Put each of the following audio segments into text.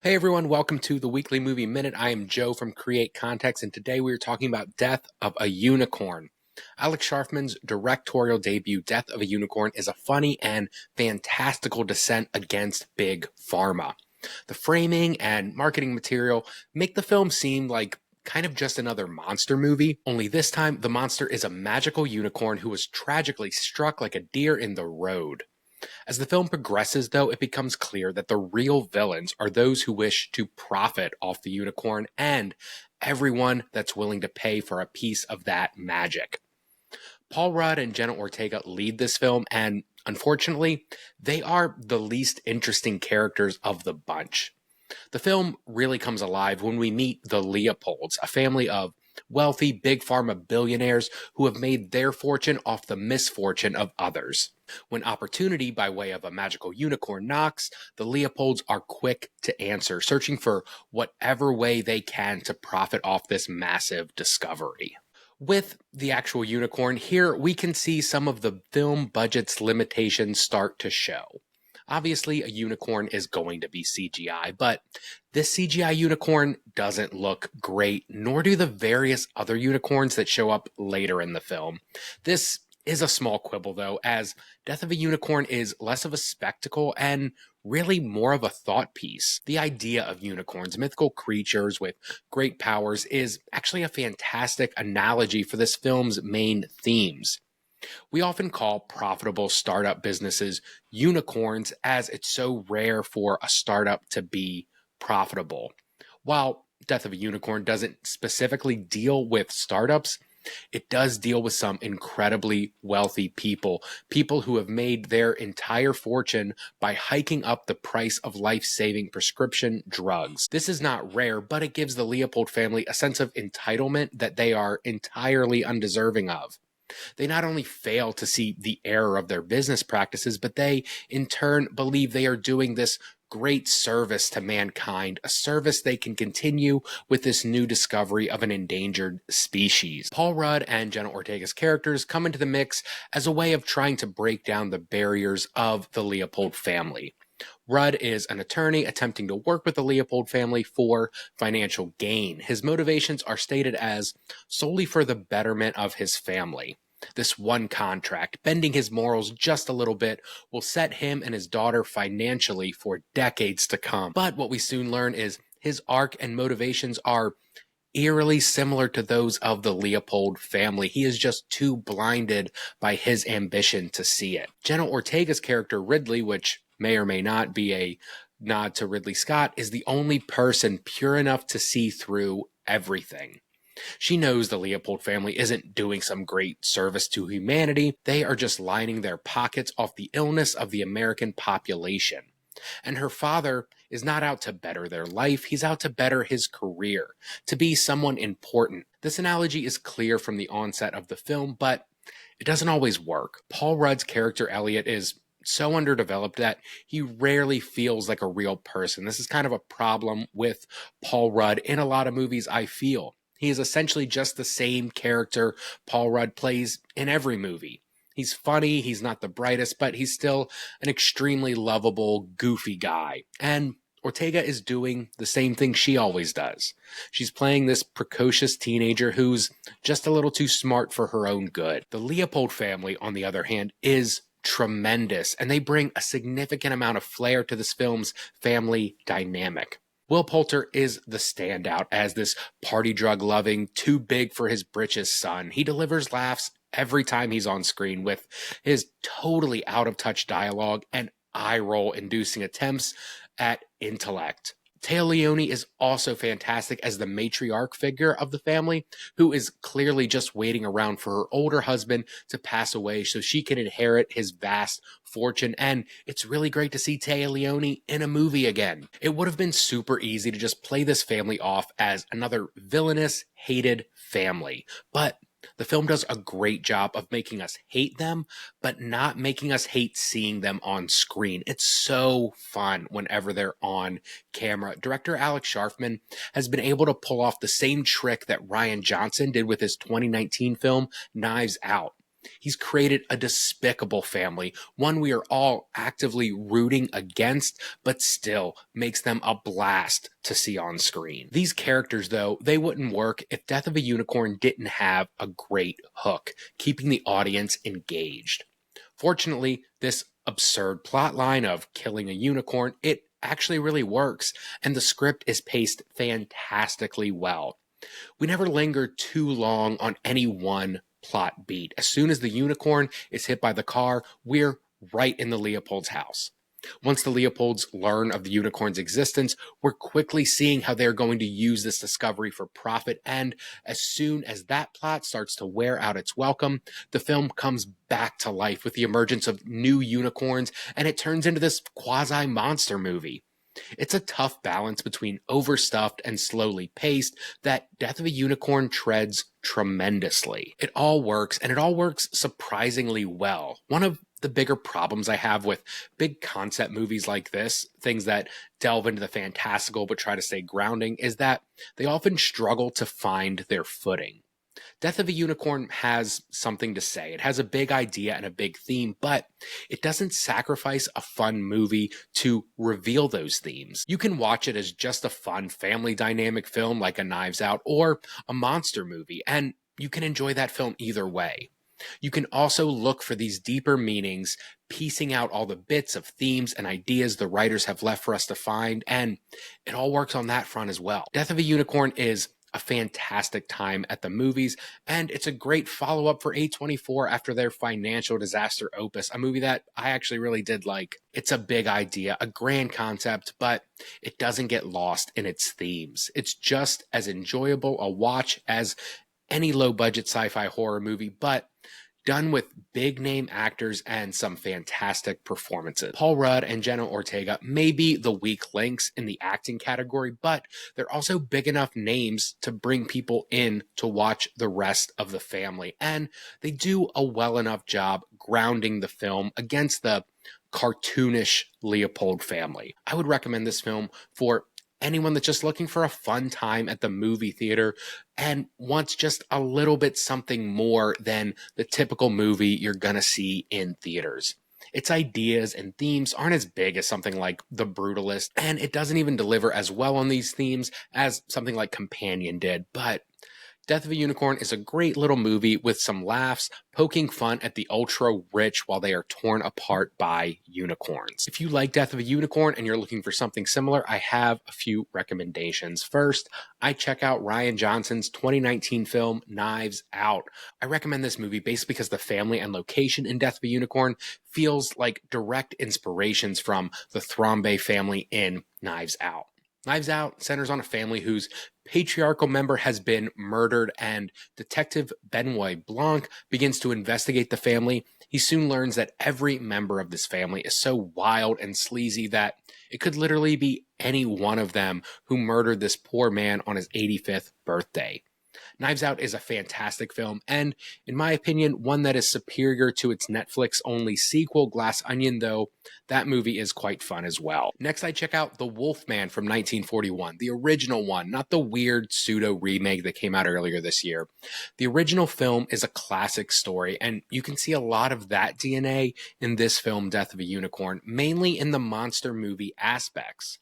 Hey everyone, welcome to the Weekly Movie Minute. I am Joe from Create Context, and today we are talking about Death of a Unicorn. Alex Sharfman's directorial debut, Death of a Unicorn, is a funny and fantastical dissent against Big Pharma. The framing and marketing material make the film seem like kind of just another monster movie, only this time the monster is a magical unicorn who was tragically struck like a deer in the road. As the film progresses, though, it becomes clear that the real villains are those who wish to profit off the unicorn and everyone that's willing to pay for a piece of that magic. Paul Rudd and Jenna Ortega lead this film, and unfortunately, they are the least interesting characters of the bunch. The film really comes alive when we meet the Leopolds, a family of wealthy big pharma billionaires who have made their fortune off the misfortune of others. When opportunity by way of a magical unicorn knocks, the Leopolds are quick to answer, searching for whatever way they can to profit off this massive discovery. With the actual unicorn, here we can see some of the film budget's limitations start to show. Obviously, a unicorn is going to be CGI, but this CGI unicorn doesn't look great, nor do the various other unicorns that show up later in the film. This is a small quibble, though, as Death of a Unicorn is less of a spectacle and really more of a thought piece. The idea of unicorns, mythical creatures with great powers, is actually a fantastic analogy for this film's main themes. We often call profitable startup businesses unicorns as it's so rare for a startup to be profitable. While Death of a Unicorn doesn't specifically deal with startups, it does deal with some incredibly wealthy people, people who have made their entire fortune by hiking up the price of life-saving prescription drugs. This is not rare, but it gives the Leopold family a sense of entitlement that they are entirely undeserving of. They not only fail to see the error of their business practices, but they, in turn, believe they are doing this great service to mankind, a service they can continue with this new discovery of an endangered species. Paul Rudd and Jenna Ortega's characters come into the mix as a way of trying to break down the barriers of the Leopold family. Rudd is an attorney attempting to work with the Leopold family for financial gain. His motivations are stated as solely for the betterment of his family. This one contract, bending his morals just a little bit, will set him and his daughter financially for decades to come. But what we soon learn is his arc and motivations are eerily similar to those of the Leopold family. He is just too blinded by his ambition to see it. Jenna Ortega's character, Ridley, which may or may not be a nod to Ridley Scott, is the only person pure enough to see through everything. She knows the Leopold family isn't doing some great service to humanity. They are just lining their pockets off the illness of the American population. And her father is not out to better their life, he's out to better his career, to be someone important. This analogy is clear from the onset of the film, but it doesn't always work. Paul Rudd's character Elliot is so underdeveloped that he rarely feels like a real person. This is kind of a problem with Paul Rudd in a lot of movies, I feel. He is essentially just the same character Paul Rudd plays in every movie. He's funny, he's not the brightest, but he's still an extremely lovable, goofy guy. And Ortega is doing the same thing she always does. She's playing this precocious teenager who's just a little too smart for her own good. The Leopold family, on the other hand, is tremendous, and they bring a significant amount of flair to this film's family dynamic. Will Poulter is the standout as this party drug-loving, too big for his britches son. He delivers laughs every time he's on screen with his totally out-of-touch dialogue and eye-roll-inducing attempts at intellect. Téa Leoni is also fantastic as the matriarch figure of the family, who is clearly just waiting around for her older husband to pass away so she can inherit his vast fortune, and it's really great to see Téa Leoni in a movie again. It would have been super easy to just play this family off as another villainous, hated family, but the film does a great job of making us hate them, but not making us hate seeing them on screen. It's so fun whenever they're on camera. Director Alex Sharfman has been able to pull off the same trick that Rian Johnson did with his 2019 film, Knives Out. He's created a despicable family, one we are all actively rooting against, but still makes them a blast to see on screen. These characters, though, they wouldn't work if Death of a Unicorn didn't have a great hook, keeping the audience engaged. Fortunately, this absurd plotline of killing a unicorn, it actually really works, and the script is paced fantastically well. We never linger too long on any one plot beat. As soon as the unicorn is hit by the car, we're right in the Leopold's house. Once the Leopolds learn of the unicorn's existence, we're quickly seeing how they're going to use this discovery for profit, and as soon as that plot starts to wear out its welcome, the film comes back to life with the emergence of new unicorns, and it turns into this quasi-monster movie. It's a tough balance between overstuffed and slowly paced that Death of a Unicorn treads tremendously. It all works, and it all works surprisingly well. One of the bigger problems I have with big concept movies like this, things that delve into the fantastical but try to stay grounding, is that they often struggle to find their footing. Death of a Unicorn has something to say. It has a big idea and a big theme, but it doesn't sacrifice a fun movie to reveal those themes. You can watch it as just a fun family dynamic film like a Knives Out or a monster movie, and you can enjoy that film either way. You can also look for these deeper meanings, piecing out all the bits of themes and ideas the writers have left for us to find, and it all works on that front as well. Death of a Unicorn is a fantastic time at the movies, and it's a great follow-up for A24 after their financial disaster Opus, a movie that I actually really did like. It's a big idea, a grand concept, but it doesn't get lost in its themes. It's just as enjoyable a watch as any low-budget sci-fi horror movie, but done with big-name actors and some fantastic performances. Paul Rudd and Jenna Ortega may be the weak links in the acting category, but they're also big enough names to bring people in to watch the rest of the family, and they do a well enough job grounding the film against the cartoonish Leopold family. I would recommend this film for anyone that's just looking for a fun time at the movie theater and wants just a little bit something more than the typical movie you're gonna see in theaters. Its ideas and themes aren't as big as something like The Brutalist, and it doesn't even deliver as well on these themes as something like Companion did, but Death of a Unicorn is a great little movie with some laughs, poking fun at the ultra-rich while they are torn apart by unicorns. If you like Death of a Unicorn and you're looking for something similar, I have a few recommendations. First, I check out Rian Johnson's 2019 film, Knives Out. I recommend this movie basically because the family and location in Death of a Unicorn feels like direct inspirations from the Thrombey family in Knives Out. Knives Out centers on a family whose patriarchal member has been murdered, and Detective Benoit Blanc begins to investigate the family. He soon learns that every member of this family is so wild and sleazy that it could literally be any one of them who murdered this poor man on his 85th birthday. Knives Out is a fantastic film, and in my opinion, one that is superior to its Netflix-only sequel, Glass Onion, though that movie is quite fun as well. Next, I check out The Wolfman from 1941, the original one, not the weird pseudo-remake that came out earlier this year. The original film is a classic story, and you can see a lot of that DNA in this film, Death of a Unicorn, mainly in the monster movie aspects.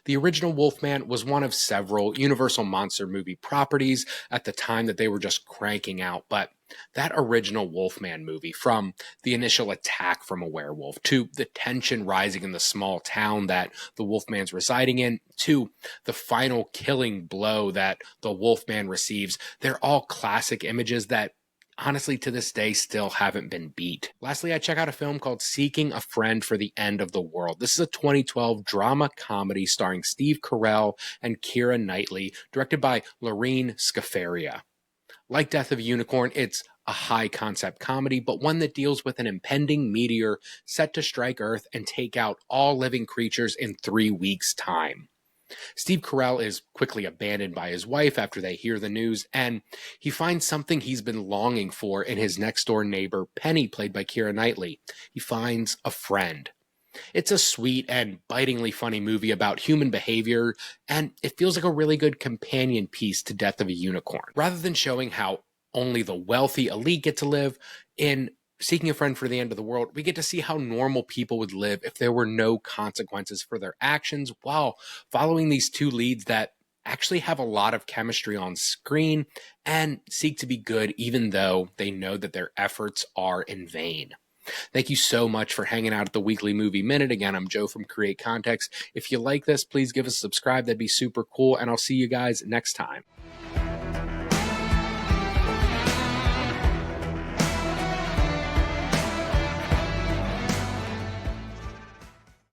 The original Wolfman was one of several Universal monster movie properties at the time that they were just cranking out, but that original Wolfman movie, from the initial attack from a werewolf, to the tension rising in the small town that the Wolfman's residing in, to the final killing blow that the Wolfman receives, they're all classic images that honestly, to this day, still haven't been beat. Lastly, I check out a film called Seeking a Friend for the End of the World. This is a 2012 drama comedy starring Steve Carell and Keira Knightley, directed by Lorene Scafaria. Like Death of a Unicorn, it's a high-concept comedy, but one that deals with an impending meteor set to strike Earth and take out all living creatures in 3 weeks' time. Steve Carell is quickly abandoned by his wife after they hear the news, and he finds something he's been longing for in his next-door neighbor, Penny, played by Keira Knightley. He finds a friend. It's a sweet and bitingly funny movie about human behavior, and it feels like a really good companion piece to Death of a Unicorn. Rather than showing how only the wealthy elite get to live. In Seeking a Friend for the End of the World, we get to see how normal people would live if there were no consequences for their actions, while following these two leads that actually have a lot of chemistry on screen and seek to be good even though they know that their efforts are in vain. Thank you so much for hanging out at the Weekly Movie Minute. Again, I'm Joe from Create Context. If you like this, please give us a subscribe. That'd be super cool. And I'll see you guys next time.